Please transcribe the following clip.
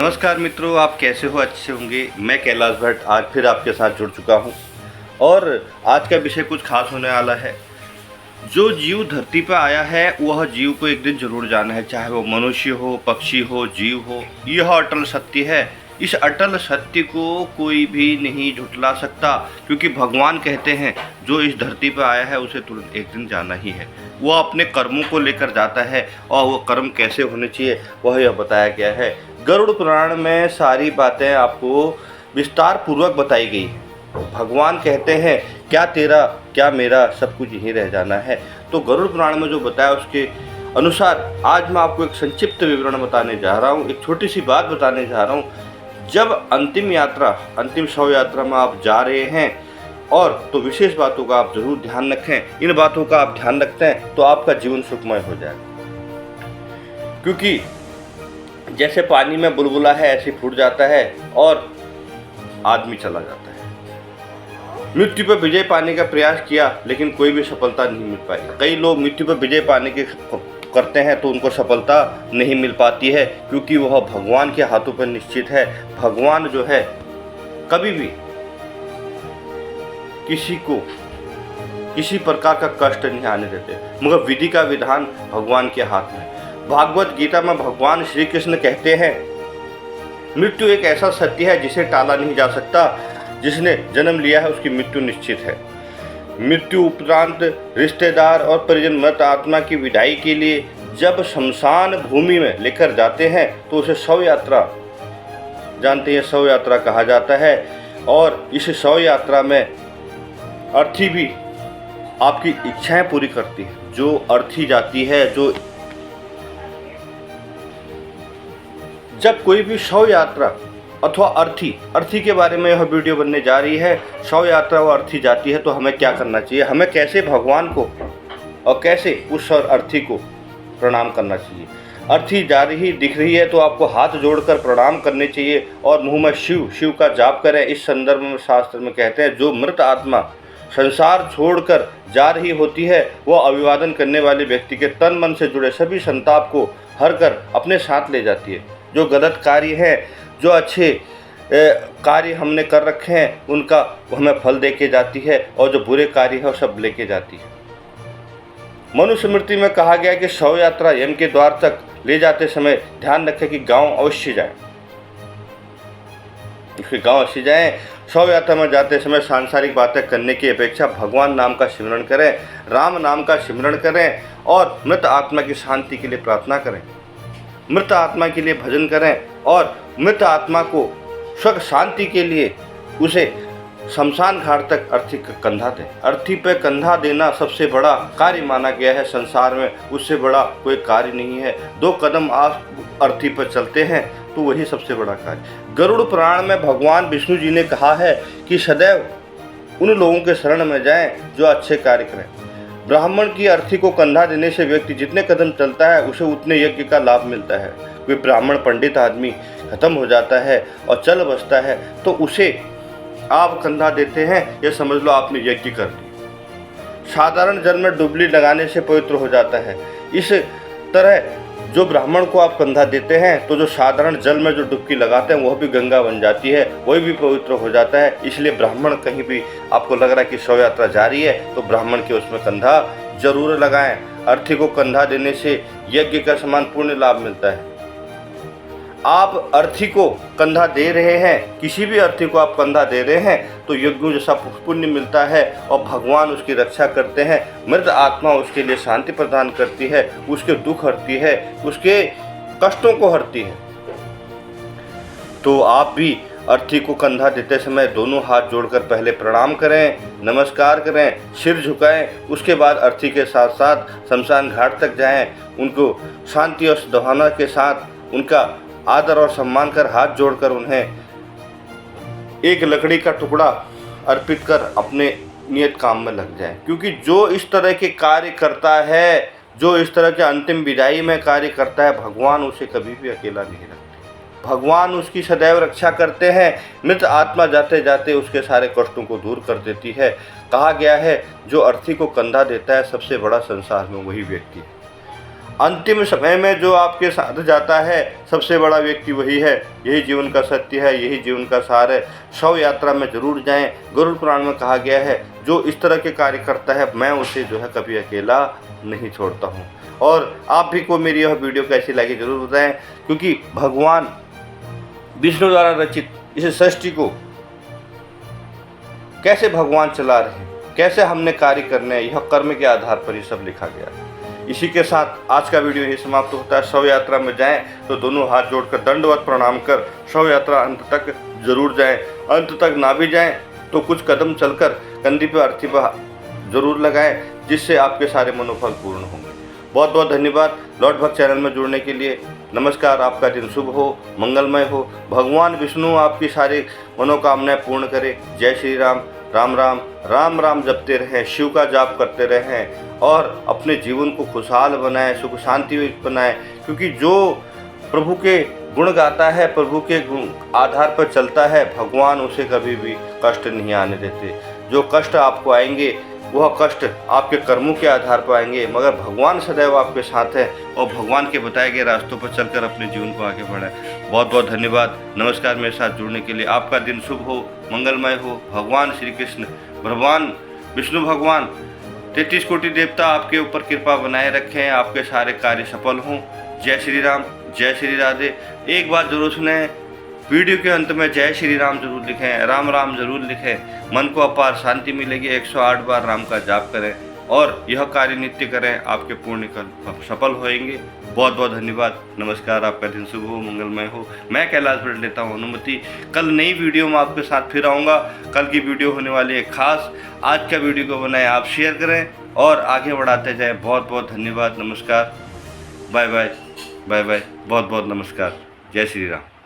नमस्कार मित्रों, आप कैसे हो? अच्छे होंगे। मैं कैलाश भट्ट आज फिर आपके साथ जुड़ चुका हूं और आज का विषय कुछ खास होने वाला है। जो जीव धरती पर आया है वह जीव को एक दिन जरूर जाना है, चाहे वो मनुष्य हो, पक्षी हो, जीव हो। यह अटल सत्य है। इस अटल सत्य को कोई भी नहीं झुठला सकता, क्योंकि भगवान कहते हैं जो इस धरती पर आया है उसे तुरंत एक दिन जाना ही है। वह अपने कर्मों को लेकर जाता है और वो कर्म कैसे होने चाहिए वह यह बताया गया है। गरुड़ पुराण में सारी बातें आपको विस्तार पूर्वक बताई गई है। भगवान कहते हैं क्या तेरा क्या मेरा, सब कुछ यहीं रह जाना है। तो गरुड़ पुराण में जो बताया उसके अनुसार आज मैं आपको एक संक्षिप्त विवरण बताने जा रहा हूँ, एक छोटी सी बात बताने जा रहा हूँ। जब अंतिम शव यात्रा में आप जा रहे हैं और तो विशेष बातों का आप जरूर ध्यान रखें। इन बातों का आप ध्यान रखते हैं तो आपका जीवन सुखमय हो जाएगा। क्योंकि जैसे पानी में बुलबुला है ऐसे फूट जाता है और आदमी चला जाता है। मृत्यु पर विजय पाने का प्रयास किया लेकिन कोई भी सफलता नहीं मिल पाई। कई लोग मृत्यु पर विजय पाने के करते हैं तो उनको सफलता नहीं मिल पाती है, क्योंकि वह भगवान के हाथों पर निश्चित है। भगवान जो है कभी भी किसी को किसी प्रकार का कष्ट नहीं आने देते, मगर विधि का विधान भगवान के हाथ में। भागवत गीता में भगवान श्री कृष्ण कहते हैं मृत्यु एक ऐसा सत्य है जिसे टाला नहीं जा सकता। जिसने जन्म लिया है उसकी मृत्यु निश्चित है। मृत्यु उपरांत रिश्तेदार और परिजन मृत आत्मा की विदाई के लिए जब शमशान भूमि में लेकर जाते हैं तो उसे शव यात्रा, जानते हैं, शव यात्रा कहा जाता है। और इस शव यात्रा में अर्थी भी आपकी इच्छाएं पूरी करती है। जो अर्थी जाती है, जो जब कोई भी शव यात्रा अथवा अर्थी के बारे में यह वीडियो बनने जा रही है। शव यात्रा व अर्थी जाती है तो हमें क्या करना चाहिए, हमें कैसे भगवान को और कैसे उस अर्थी को प्रणाम करना चाहिए। अर्थी जा रही दिख रही है तो आपको हाथ जोड़कर प्रणाम करने चाहिए और मुंह में शिव का जाप करें। इस संदर्भ में शास्त्र में कहते हैं जो मृत आत्मा संसार छोड़कर जा रही होती है वह अभिवादन करने वाले व्यक्ति के तन मन से जुड़े सभी संताप को हर कर अपने साथ ले जाती है। जो गलत कार्य है, जो अच्छे कार्य हमने कर रखे हैं उनका हमें फल दे के जाती है, और जो बुरे कार्य है वो सब लेके जाती है। मनुस्मृति में कहा गया कि शव यात्रा यम के द्वार तक ले जाते समय ध्यान रखें कि गांव अवश्य जाएं। शव यात्रा में जाते समय सांसारिक बातें करने की अपेक्षा भगवान नाम का सिमरण करें, राम नाम का सिमरण करें और मृत आत्मा की शांति के लिए प्रार्थना करें। मृत आत्मा के लिए भजन करें और मृत आत्मा को सुख शांति के लिए उसे शमशान घाट तक अर्थी का कंधा दें। अर्थी पे कंधा देना सबसे बड़ा कार्य माना गया है संसार में, उससे बड़ा कोई कार्य नहीं है। 2 कदम आप अर्थी पर चलते हैं तो वही सबसे बड़ा कार्य। गरुड़ पुराण में भगवान विष्णु जी ने कहा है कि सदैव उन लोगों के शरण में जाएं जो अच्छे कार्य करें। ब्राह्मण की अर्थी को कंधा देने से व्यक्ति जितने कदम चलता है उसे उतने यज्ञ का लाभ मिलता है। कोई ब्राह्मण पंडित आदमी खत्म हो जाता है और चल बसता है तो उसे आप कंधा देते हैं, यह समझ लो आपने यज्ञ कर लिया। साधारण जल में डुबली लगाने से पवित्र हो जाता है। इस तरह जो ब्राह्मण को आप कंधा देते हैं तो जो साधारण जल में जो डुबकी लगाते हैं वह भी गंगा बन जाती है, वही भी पवित्र हो जाता है। इसलिए ब्राह्मण कहीं भी आपको लग रहा है कि शव यात्रा जारी है तो ब्राह्मण के उसमें कंधा जरूर लगाएं। अर्थी को कंधा देने से यज्ञ का समान पुण्य लाभ मिलता है। आप अर्थी को कंधा दे रहे हैं, किसी भी अर्थी को आप कंधा दे रहे हैं तो यज्ञों जैसा पुण्य मिलता है और भगवान उसकी रक्षा करते हैं। मृत आत्मा उसके लिए शांति प्रदान करती है, उसके दुख हरती है, उसके कष्टों को हरती है। तो आप भी अर्थी को कंधा देते समय दोनों हाथ जोड़कर पहले प्रणाम करें, नमस्कार करें, सिर झुकाएं। उसके बाद अर्थी के साथ साथ शमशान घाट तक जाएं, उनको शांति और सद्भावना के साथ उनका आदर और सम्मान कर हाथ जोड़कर उन्हें एक लकड़ी का टुकड़ा अर्पित कर अपने नियत काम में लग जाएं। क्योंकि जो इस तरह के कार्य करता है, जो इस तरह के अंतिम विदाई में कार्य करता है, भगवान उसे कभी भी अकेला नहीं रखते। भगवान उसकी सदैव रक्षा करते हैं। मृत आत्मा जाते जाते उसके सारे कष्टों को दूर कर देती है। कहा गया है जो अर्थी को कंधा देता है सबसे बड़ा संसार में वही व्यक्ति है। अंतिम समय में जो आपके साथ जाता है सबसे बड़ा व्यक्ति वही है। यही जीवन का सत्य है, यही जीवन का सार है। शव यात्रा में जरूर जाएं। गरुड़ पुराण में कहा गया है जो इस तरह के कार्य करता है मैं उसे जो है कभी अकेला नहीं छोड़ता हूँ। और आप भी को मेरी यह वीडियो कैसी लगी जरूर बताएं, क्योंकि भगवान विष्णु द्वारा रचित इस सृष्टि को कैसे भगवान चला रहे हैं, कैसे हमने कार्य करने हैं, यह कर्म के आधार पर ही सब लिखा गया है। इसी के साथ आज का वीडियो यही समाप्त होता है। शव यात्रा में जाएं तो दोनों हाथ जोड़कर दंडवत प्रणाम कर शव यात्रा अंत तक जरूर जाएं। अंत तक ना भी जाएं तो कुछ कदम चलकर कंधी पर अर्थी पर जरूर लगाएं, जिससे आपके सारे मनोफल पूर्ण होंगे। बहुत बहुत धन्यवाद लॉर्ड भक्त चैनल में जुड़ने के लिए। नमस्कार, आपका दिन शुभ हो, मंगलमय हो। भगवान विष्णु आपकी सारी मनोकामनाएं पूर्ण करे। जय श्री राम। राम राम राम राम जपते रहें, शिव का जाप करते रहें और अपने जीवन को खुशहाल बनाएं, सुख शांति बनाएं। क्योंकि जो प्रभु के गुण गाता है, प्रभु के गुण आधार पर चलता है, भगवान उसे कभी भी कष्ट नहीं आने देते। जो कष्ट आपको आएंगे वह कष्ट आपके कर्मों के आधार पर आएंगे, मगर भगवान सदैव आपके साथ है और भगवान के बताए गए रास्तों पर चलकर अपने जीवन को आगे बढ़ाएं। बहुत बहुत धन्यवाद। नमस्कार, मेरे साथ जुड़ने के लिए। आपका दिन शुभ हो, मंगलमय हो। भगवान श्री कृष्ण, भगवान विष्णु भगवान 33 कोटि देवता आपके ऊपर कृपा बनाए रखें, आपके सारे कार्य सफल हों। जय श्री राम, जय श्री राधे। एक बात जरूर सुने, वीडियो के अंत में जय श्री राम जरूर लिखें, राम राम जरूर लिखें। मन को अपार शांति मिलेगी। 108 बार राम का जाप करें और यह कार्य नित्य करें, आपके पुण्य कर्म सफल होएंगे। बहुत बहुत धन्यवाद। नमस्कार, आपका दिन शुभ हो, मंगलमय हो। मैं कैलाश भट्ट लेता हूँ अनुमति। कल नई वीडियो में आपके साथ फिर आऊँगा। कल की वीडियो होने वाली है खास। आज का वीडियो को बनाए आप शेयर करें और आगे बढ़ाते जाएँ। बहुत बहुत धन्यवाद। नमस्कार, बाय बाय, बाय बाय। बहुत बहुत नमस्कार। जय श्री राम।